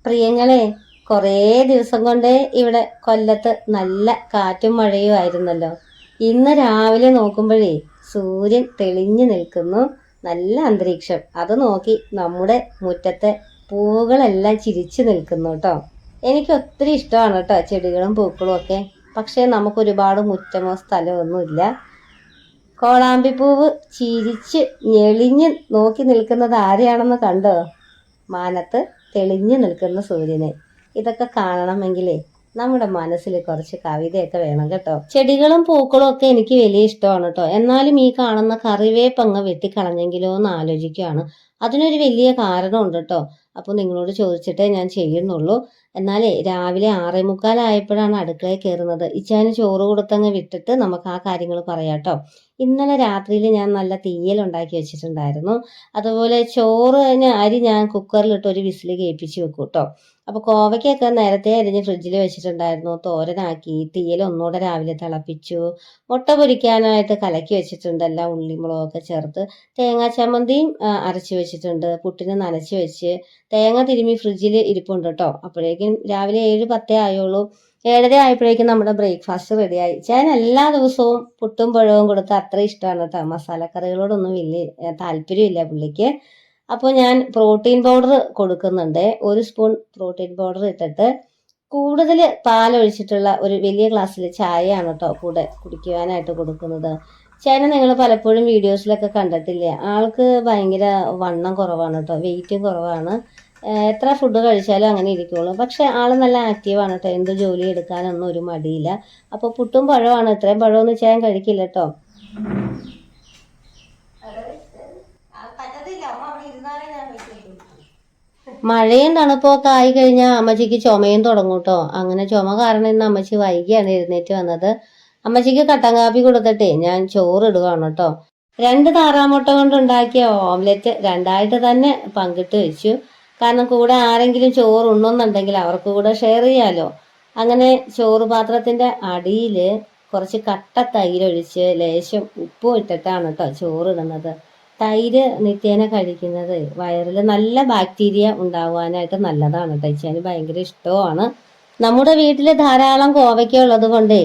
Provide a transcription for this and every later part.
പ്രിയങ്ങളെ, കുറേ ദിവസം കൊണ്ട് ഇവിടെ കൊല്ലത്ത് നല്ല കാറ്റും മഴയും ആയിരുന്നല്ലോ. ഇന്ന് രാവിലെ നോക്കുമ്പോഴേ സൂര്യൻ തെളിഞ്ഞു നിൽക്കുന്നു, നല്ല അന്തരീക്ഷം. അത് നോക്കി നമ്മുടെ മുറ്റത്തെ പൂവുകളെല്ലാം ചിരിച്ചു നിൽക്കുന്നു കേട്ടോ. എനിക്ക് ഒത്തിരി ഇഷ്ടമാണ് കേട്ടോ ചെടികളും പൂക്കളും ഒക്കെ. പക്ഷേ നമുക്ക് ഒരുപാട് മുറ്റമോ സ്ഥലമോ ഒന്നുമില്ല. കോളാമ്പിപ്പൂവ് ചിരിച്ച് ഞെളിഞ്ഞ് നോക്കി നിൽക്കുന്നത് ആരെയാണെന്ന് കണ്ടോ? മാനത്ത് തെളിഞ്ഞു നിൽക്കുന്ന സൂര്യനെ. ഇതൊക്കെ കാണണമെങ്കിലേ നമ്മുടെ മനസ്സിൽ കുറച്ച് കവിതയൊക്കെ വേണം കേട്ടോ. ചെടികളും പൂക്കളും ഒക്കെ എനിക്ക് വലിയ ഇഷ്ടമാണ് കേട്ടോ. എന്നാലും ഈ കാണുന്ന കറിവേപ്പങ്ങ് വെട്ടിക്കളഞ്ഞെങ്കിലോ എന്ന് ആലോചിക്കുകയാണ്. അതിനൊരു വലിയ കാരണമുണ്ട് കേട്ടോ. അപ്പോൾ നിങ്ങളോട് ചോദിച്ചിട്ടേ ഞാൻ ചെയ്യുന്നുള്ളൂ. എന്നാലേ രാവിലെ 6:45 അടുക്കളയിൽ കയറുന്നത്. ഇച്ചാന് ചോറ് കൊടുത്തങ്ങ് വിട്ടിട്ട് നമുക്ക് ആ കാര്യങ്ങൾ പറയാം കേട്ടോ. ഇന്നലെ രാത്രിയിൽ ഞാൻ നല്ല തീയൽ ഉണ്ടാക്കി വെച്ചിട്ടുണ്ടായിരുന്നു. അതുപോലെ ചോറിന് അരി ഞാൻ കുക്കറിലിട്ട് ഒരു വിസിൽ കേൾപ്പിച്ച് വെക്കും കേട്ടോ. അപ്പോൾ കോവയ്ക്കൊക്കെ നേരത്തെ അരിഞ്ഞ് ഫ്രിഡ്ജിൽ വെച്ചിട്ടുണ്ടായിരുന്നു. തോരനാക്കി. തീയൽ ഒന്നുകൂടെ രാവിലെ തിളപ്പിച്ചു. മുട്ട പൊരിക്കാനായിട്ട് കലക്കി വെച്ചിട്ടുണ്ട്. എല്ലാം ഉള്ളിമുളകൊക്കെ ചേർത്ത്. തേങ്ങാ ചമ്മന്തിയും അരച്ച് വെച്ചിട്ടുണ്ട്. പുട്ടിന് നനച്ച് വെച്ച് തേങ്ങ തിരുമ്മി ഫ്രിഡ്ജിൽ ഇരിപ്പുണ്ട് കേട്ടോ. അപ്പോഴേക്കും രാവിലെ 7:10 ആയുള്ളൂ. 7:30 ആയപ്പോഴേക്കും നമ്മുടെ ബ്രേക്ക്ഫാസ്റ്റ് റെഡിയായി. ഞാൻ എല്ലാ ദിവസവും പുട്ടും പഴവും കൊടുത്ത് അത്ര ഇഷ്ടമാണ് കേട്ടോ. മസാലക്കറികളോടൊന്നും വലിയ താല്പര്യമില്ല പുള്ളിക്ക്. അപ്പോൾ ഞാൻ പ്രോട്ടീൻ പൗഡർ കൊടുക്കുന്നുണ്ട്. 1 സ്പൂൺ പ്രോട്ടീൻ പൗഡർ ഇട്ടിട്ട് കൂടുതൽ പാലൊഴിച്ചിട്ടുള്ള ഒരു വലിയ ഗ്ലാസ്സിൽ ചായയാണ് കേട്ടോ കൂടെ കുടിക്കുവാനായിട്ട് കൊടുക്കുന്നത്. ചേട്ടൻ നിങ്ങൾ പലപ്പോഴും വീഡിയോസിലൊക്കെ കണ്ടിട്ടില്ലേ, ആൾക്ക് ഭയങ്കര വണ്ണം കുറവാണ് കേട്ടോ, വെയിറ്റും കുറവാണ്. എത്ര ഫുഡ് കഴിച്ചാലും അങ്ങനെ ഇരിക്കുള്ളൂ. പക്ഷെ ആള് നല്ല ആക്റ്റീവാണ് കേട്ടോ. എന്ത് ജോലി എടുക്കാനൊന്നും ഒരു മടിയില്ല. അപ്പോൾ പുട്ടും പഴമാണ്. ഇത്രയും പഴമൊന്നും ചെയ്യാൻ കഴിക്കില്ല കേട്ടോ. മഴയും തണുപ്പൊക്കെ ആയി കഴിഞ്ഞാൽ അമ്മച്ചിക്ക് ചുമയും തുടങ്ങും കേട്ടോ. അങ്ങനെ ചുമ കാരണം ഇന്ന് അമ്മച്ചി വൈകിയാണ് എഴുന്നേറ്റ് വന്നത്. അമ്മച്ചിക്ക് കട്ടൻ കാപ്പി കൊടുത്തിട്ടേ ഞാൻ ചോറ് ഇടുവാണ് കേട്ടോ. 2 താറാമുട്ട കൊണ്ടുണ്ടാക്കിയ ഓംലെറ്റ് 2ആയിട്ട് തന്നെ പങ്കിട്ട് വെച്ചു. കാരണം കൂടെ ആരെങ്കിലും ചോറ് ഉണ്ണുന്നുണ്ടെങ്കിൽ അവർക്ക് കൂടെ ഷെയർ ചെയ്യാലോ. അങ്ങനെ ചോറ് പാത്രത്തിന്റെ അടിയിൽ കുറച്ച് കട്ട തൈരൊഴിച്ച് ലേശം ഉപ്പും ഇട്ടിട്ടാണ് കേട്ടോ ചോറിടുന്നത്. തൈര് നിത്യേന കഴിക്കുന്നത് വയറിൽ നല്ല ബാക്ടീരിയ ഉണ്ടാവാനായിട്ട് നല്ലതാണ് കേട്ടോ. ഇച്ചാന് ഭയങ്കര ഇഷ്ടവുമാണ്. നമ്മുടെ വീട്ടിൽ ധാരാളം കോവയ്ക്ക ഉള്ളത് കൊണ്ടേ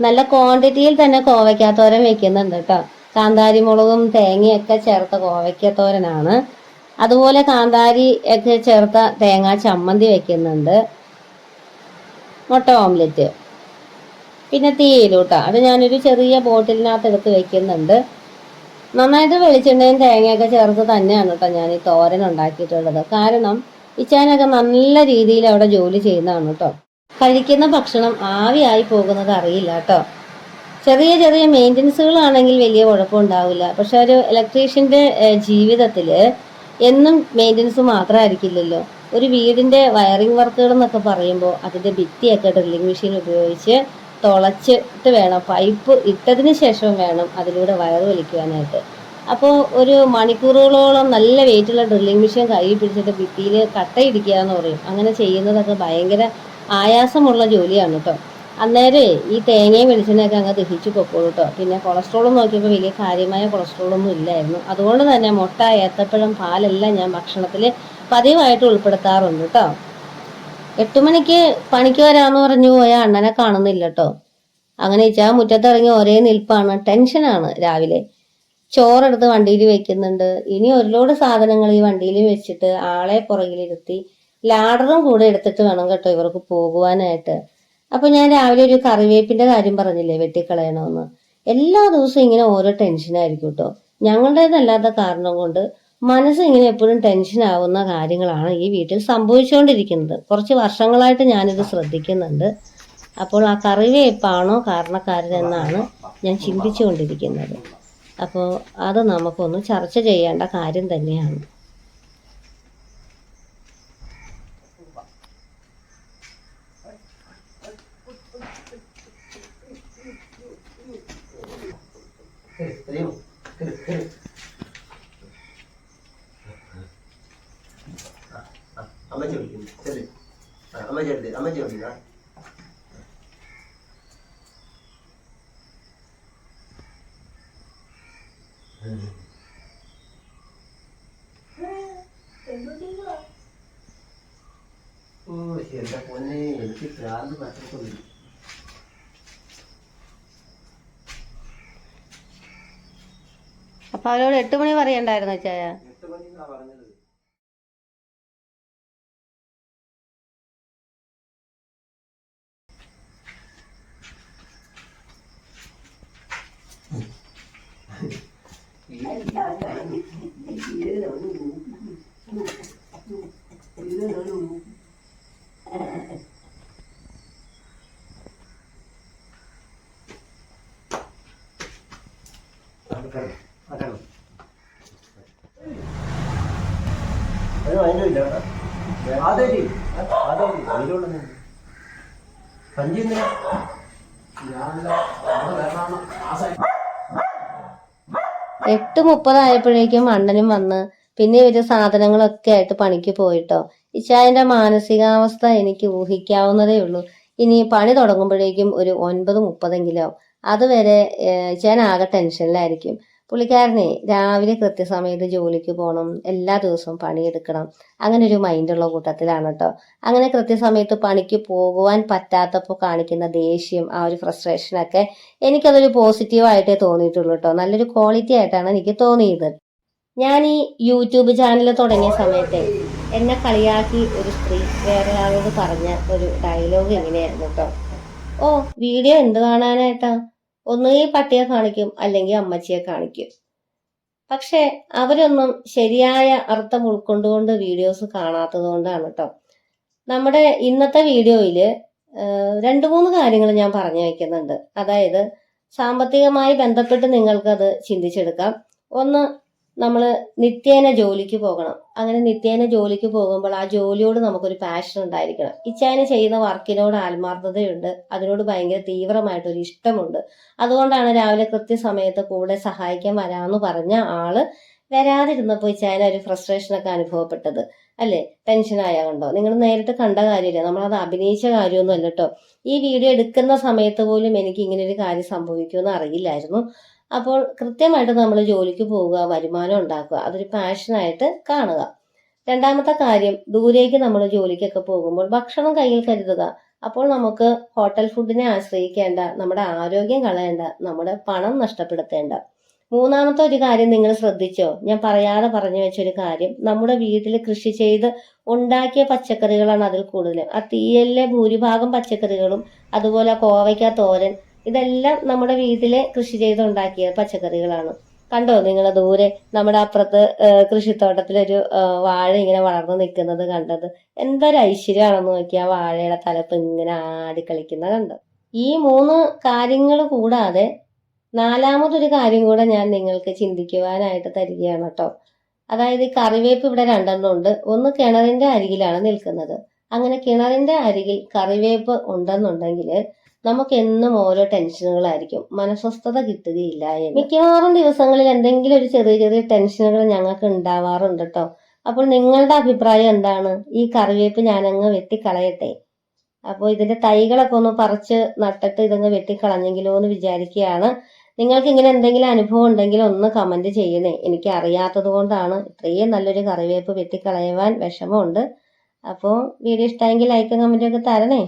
നല്ല ക്വാണ്ടിറ്റിയിൽ തന്നെ കോവയ്ക്കാത്തോരൻ വെക്കുന്നുണ്ട് കേട്ടോ. കാന്താരി മുളകും തേങ്ങയൊക്കെ ചേർത്ത കോവയ്ക്കത്തോരനാണ്. അതുപോലെ കാന്താരി ഒക്കെ ചേർത്ത തേങ്ങാ ചമ്മന്തി വെക്കുന്നുണ്ട്. മുട്ട ഓംലെറ്റ്, പിന്നെ തീയിലൂട്ടോ. അത് ഞാനൊരു ചെറിയ ബോട്ടിലിനകത്ത് എടുത്ത് വെക്കുന്നുണ്ട്. നന്നായിട്ട് വെളിച്ചെണ്ണയും തേങ്ങയൊക്കെ ചേർത്ത് തന്നെയാണ് കേട്ടോ ഞാൻ ഈ തോരൻ ഉണ്ടാക്കിയിട്ടുള്ളത്. കാരണം ഇച്ചാനൊക്കെ നല്ല രീതിയിൽ അവിടെ ജോലി ചെയ്യുന്നതാണ് കേട്ടോ. കഴിക്കുന്ന ഭക്ഷണം ആവിയായി പോകുന്നത് അറിയില്ല കേട്ടോ. ചെറിയ ചെറിയ മെയിൻ്റനൻസുകളാണെങ്കിൽ വലിയ കുഴപ്പമുണ്ടാവില്ല. പക്ഷെ ഒരു ഇലക്ട്രീഷ്യൻ്റെ ജീവിതത്തിൽ എന്നും മെയിൻ്റനൻസ് മാത്രമായിരിക്കില്ലല്ലോ. ഒരു വീടിൻ്റെ വയറിംഗ് വർക്കുകൾ എന്നൊക്കെ പറയുമ്പോൾ അതിൻ്റെ ഭിത്തിയൊക്കെ ഡ്രില്ലിംഗ് മെഷീൻ ഉപയോഗിച്ച് തുളച്ചിട്ട് വേണം, പൈപ്പ് ഇട്ടതിന് ശേഷം വേണം അതിലൂടെ വയർ വലിക്കുവാനായിട്ട്. അപ്പോൾ ഒരു മണിക്കൂറുകളോളം നല്ല വെയിറ്റുള്ള ഡ്രില്ലിംഗ് മെഷീൻ കൈ പിടിച്ചിട്ട് ഭിത്തിയിൽ കട്ടയിടിക്കുക എന്ന് പറയും. അങ്ങനെ ചെയ്യുന്നതൊക്കെ ഭയങ്കര ആയാസമുള്ള ജോലിയാണ് കേട്ടോ. അന്നേരം ഈ തേങ്ങയും വെളിച്ചെണ്ണയൊക്കെ അങ്ങ് ദഹിച്ചു പൊക്കോളൂ കേട്ടോ. പിന്നെ കൊളസ്ട്രോളും നോക്കിയപ്പോൾ വലിയ കാര്യമായ കൊളസ്ട്രോളൊന്നും ഇല്ലായിരുന്നു. അതുകൊണ്ട് തന്നെ മുട്ട, ഏത്തപ്പഴം, പാലെല്ലാം ഞാൻ ഭക്ഷണത്തിൽ പതിവായിട്ട് ഉൾപ്പെടുത്താറുണ്ട് കേട്ടോ. 8 മണിക്ക് പണിക്ക് വരാമെന്ന് പറഞ്ഞു പോയ അണ്ണനെ കാണുന്നില്ല കേട്ടോ. അങ്ങനെ ഇച്ചാ മുറ്റത്തിറങ്ങി ഒരേ നിൽപ്പാണ്. ടെൻഷനാണ്. രാവിലെ ചോറെടുത്ത് വണ്ടിയിൽ വെക്കുന്നുണ്ട്. ഇനി ഒരു ലോഡ് സാധനങ്ങൾ ഈ വണ്ടിയിൽ വെച്ചിട്ട് ആളെ പുറകിലിരുത്തി ലാഡറും കൂടെ എടുത്തിട്ട് വേണം കേട്ടോ ഇവർക്ക് പോകുവാനായിട്ട്. അപ്പൊ ഞാൻ രാവിലെ ഒരു കറിവേപ്പിന്റെ കാര്യം പറഞ്ഞില്ലേ, വെട്ടിക്കളയണമെന്ന്. എല്ലാ ദിവസവും ഇങ്ങനെ ഓരോ ടെൻഷനായിരിക്കും കേട്ടോ. ഞങ്ങളുടേതല്ലാത്ത കാരണം കൊണ്ട് മനസ്സ് ഇങ്ങനെ എപ്പോഴും ടെൻഷൻ ആവുന്ന കാര്യങ്ങളാണ് ഈ വീട്ടിൽ സംഭവിച്ചുകൊണ്ടിരിക്കുന്നത്. കുറച്ച് വർഷങ്ങളായിട്ട് ഞാനിത് ശ്രദ്ധിക്കുന്നുണ്ട്. അപ്പോൾ ആ കറിവേപ്പാണോ കാരണക്കാരനെന്നാണ് ഞാൻ ചിന്തിച്ചുകൊണ്ടിരിക്കുന്നത്. അപ്പോൾ അത് നമുക്കൊന്ന് ചർച്ച ചെയ്യേണ്ട കാര്യം തന്നെയാണ്. അമ്മച്ചി വിളിക്കുന്നു. ശരി, അമ്മച്ചി വിളിക്കാം. ഓ എന്റെ പൊന്നെ, എനിക്ക് ഭ്രാന്ത് പറ്റത്തൊന്നും. അപ്പൊ അവരോട് 8 മണി പറയണ്ടായിരുന്നു ചായ. 8 മണിന്നാ പറഞ്ഞത്. അതിനില്ല സഞ്ചി എന്തിനാ? 8:30 ആയപ്പോഴേക്കും അണ്ണനും വന്ന് പിന്നെ ഇവര് സാധനങ്ങളൊക്കെ ആയിട്ട് പണിക്ക് പോയിട്ടോ. ഇച്ചായന്റെ മാനസികാവസ്ഥ എനിക്ക് ഊഹിക്കാവുന്നതേ ഉള്ളൂ. ഇനി പണി തുടങ്ങുമ്പോഴേക്കും ഒരു 9:30 അതുവരെ ഇച്ചായൻ ആകെ ടെൻഷനിലായിരിക്കും. പുള്ളിക്കാരനെ രാവിലെ കൃത്യസമയത്ത് ജോലിക്ക് പോകണം, എല്ലാ ദിവസവും പണിയെടുക്കണം, അങ്ങനെ ഒരു മൈൻഡുള്ള കൂട്ടത്തിലാണ് കേട്ടോ. അങ്ങനെ കൃത്യസമയത്ത് പണിക്ക് പോകുവാൻ പറ്റാത്തപ്പോൾ കാണിക്കുന്ന ദേഷ്യം, ആ ഒരു ഫ്രസ്ട്രേഷനൊക്കെ എനിക്കതൊരു പോസിറ്റീവായിട്ടേ തോന്നിയിട്ടുള്ളൂ കേട്ടോ. നല്ലൊരു ക്വാളിറ്റി ആയിട്ടാണ് എനിക്ക് തോന്നിയത്. ഞാൻ ഈ യൂട്യൂബ് ചാനൽ തുടങ്ങിയ സമയത്തെ എന്നെ കളിയാക്കി ഒരു സ്ത്രീ വേറൊരാളോട് പറഞ്ഞ ഒരു ഡയലോഗ് എങ്ങനെയായിരുന്നു കേട്ടോ. ഓ, വീഡിയോ എന്ത് കാണാനായിട്ടാ, ഒന്നുകിൽ പട്ടിയെ കാണിക്കും അല്ലെങ്കിൽ അമ്മച്ചിയെ കാണിക്കും. പക്ഷെ അവരൊന്നും ശരിയായ അർത്ഥം ഉൾക്കൊണ്ടുകൊണ്ട് വീഡിയോസ് കാണാത്തത് കൊണ്ടാണ് കേട്ടോ. നമ്മുടെ ഇന്നത്തെ വീഡിയോയില് 2-3 കാര്യങ്ങൾ ഞാൻ പറഞ്ഞു വയ്ക്കുന്നുണ്ട്. അതായത് സാമ്പത്തികമായി ബന്ധപ്പെട്ട് നിങ്ങൾക്കത് ചിന്തിച്ചെടുക്കാം. ഒന്ന്, നമ്മൾ നിത്യേന ജോലിക്ക് പോകണം. അങ്ങനെ നിത്യേന ജോലിക്ക് പോകുമ്പോൾ ആ ജോലിയോട് നമുക്കൊരു പാഷൻ ഉണ്ടായിരിക്കണം. ഇച്ചായന് ചെയ്യുന്ന വർക്കിനോട് ആത്മാർത്ഥതയുണ്ട്, അതിനോട് ഭയങ്കര തീവ്രമായിട്ടൊരു ഇഷ്ടമുണ്ട്. അതുകൊണ്ടാണ് രാവിലെ കൃത്യസമയത്ത് കൂടെ സഹായിക്കാൻ വരാമെന്ന് പറഞ്ഞ ആള് വരാതിരുന്നപ്പോൾ ഇച്ചായന ഒരു ഫ്രസ്ട്രേഷനൊക്കെ അനുഭവപ്പെട്ടത് അല്ലേ? ടെൻഷനായ കണ്ടോ? നിങ്ങൾ നേരിട്ട് കണ്ട കാര്യമില്ല, നമ്മളത് അഭിനയിച്ച കാര്യമൊന്നും അല്ല കേട്ടോ. ഈ വീഡിയോ എടുക്കുന്ന സമയത്ത് പോലും എനിക്ക് ഇങ്ങനെ ഒരു കാര്യം സംഭവിക്കുമെന്ന് അറിയില്ലായിരുന്നു. അപ്പോൾ കൃത്യമായിട്ട് നമ്മൾ ജോലിക്ക് പോവുക, വരുമാനം ഉണ്ടാക്കുക, അതൊരു പാഷനായിട്ട് കാണുക. രണ്ടാമത്തെ കാര്യം, ദൂരേക്ക് നമ്മൾ ജോലിക്കൊക്കെ പോകുമ്പോൾ ഭക്ഷണം കയ്യിൽ കരുതുക. അപ്പോൾ നമുക്ക് ഹോട്ടൽ ഫുഡിനെ ആശ്രയിക്കേണ്ട, നമ്മുടെ ആരോഗ്യം കളയേണ്ട, നമ്മുടെ പണം നഷ്ടപ്പെടുത്തേണ്ട. മൂന്നാമത്തെ ഒരു കാര്യം നിങ്ങൾ ശ്രദ്ധിച്ചോ? ഞാൻ പറയാതെ പറഞ്ഞു വെച്ചൊരു കാര്യം, നമ്മുടെ വീട്ടിൽ കൃഷി ചെയ്ത് ഉണ്ടാക്കിയ പച്ചക്കറികളാണ് അതിൽ കൂടുതലും. ആ തീയലിലെ ഭൂരിഭാഗം പച്ചക്കറികളും, അതുപോലെ കോവയ്ക്ക തോരൻ, ഇതെല്ലാം നമ്മുടെ വീട്ടിലെ കൃഷി ചെയ്തുണ്ടാക്കിയ പച്ചക്കറികളാണ്. കണ്ടോ നിങ്ങൾ ദൂരെ നമ്മുടെ അപ്പുറത്ത് കൃഷിത്തോട്ടത്തിലൊരു വാഴ ഇങ്ങനെ വളർന്നു നിൽക്കുന്നത് കണ്ടത്? എന്തൊരു ഐശ്വര്യമാണെന്ന് നോക്കി, ആ വാഴയുടെ തലപ്പ് ഇങ്ങനെ ആടിക്കളിക്കുന്നത് കണ്ടോ? ഈ 3 കാര്യങ്ങൾ കൂടാതെ 4മതൊരു കാര്യം കൂടെ ഞാൻ നിങ്ങൾക്ക് ചിന്തിക്കുവാനായിട്ട് തരികയാണ് കേട്ടോ. അതായത് ഈ കറിവേപ്പ് ഇവിടെ 2 ഉണ്ട്. ഒന്ന് കിണറിന്റെ അരികിലാണ് നിൽക്കുന്നത്. അങ്ങനെ കിണറിന്റെ അരികിൽ കറിവേപ്പ് ഉണ്ടെന്നുണ്ടെങ്കിൽ നമുക്ക് എന്നും ഓരോ ടെൻഷനുകളായിരിക്കും, മനസ്വസ്ഥത കിട്ടുകയില്ല. മിക്കവാറും ദിവസങ്ങളിൽ എന്തെങ്കിലും ഒരു ചെറിയ ചെറിയ ടെൻഷനുകൾ ഞങ്ങൾക്ക് ഉണ്ടാവാറുണ്ട് കേട്ടോ. അപ്പോൾ നിങ്ങളുടെ അഭിപ്രായം എന്താണ്? ഈ കറിവേപ്പ് ഞാനങ്ങ് വെട്ടിക്കളയട്ടെ? അപ്പോൾ ഇതിന്റെ തൈകളൊക്കെ ഒന്ന് പറിച്ച് നട്ടിട്ട് ഇതങ്ങ് വെട്ടിക്കളഞ്ഞെങ്കിലോ എന്ന് വിചാരിക്കുകയാണ്. നിങ്ങൾക്ക് ഇങ്ങനെ എന്തെങ്കിലും അനുഭവം ഉണ്ടെങ്കിൽ ഒന്ന് കമന്റ് ചെയ്യണേ. എനിക്ക് അറിയാത്തത് കൊണ്ടാണ്. ഇത്രയും നല്ലൊരു കറിവേപ്പ് വെട്ടിക്കളയുവാൻ വിഷമമുണ്ട്. അപ്പോൾ വീഡിയോ ഇഷ്ടമെങ്കിൽ ലൈക്കും കമന്റും ഒക്കെ തരണേ.